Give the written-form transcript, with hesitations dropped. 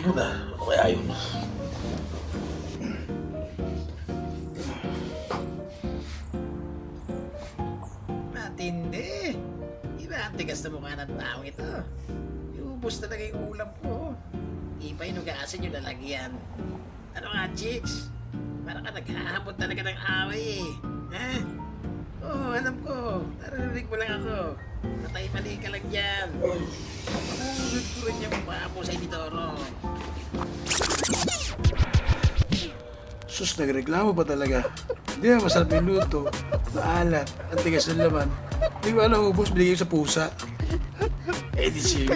mo na. Ano kaya yun? Matindi. Iba ang tigas na mukha ng taong ito. Iubos talaga yung ulam ko. Iba yung nugasin yung lalagyan. Ano nga, chicks? Parang ka naghahabot talaga ng away eh. Ha? Oo, alam ko. Narinig mo lang ako. Patay mali ka lang dyan. Ulit ko rin yung mukha mo sa Inidoro. Sus, nagreklamo pa talaga. Hindi na masarap yung luto. Maalat. Ang tigas ng laman. Hindi ko alam ubos, binigay ko sa pusa. Eh di si...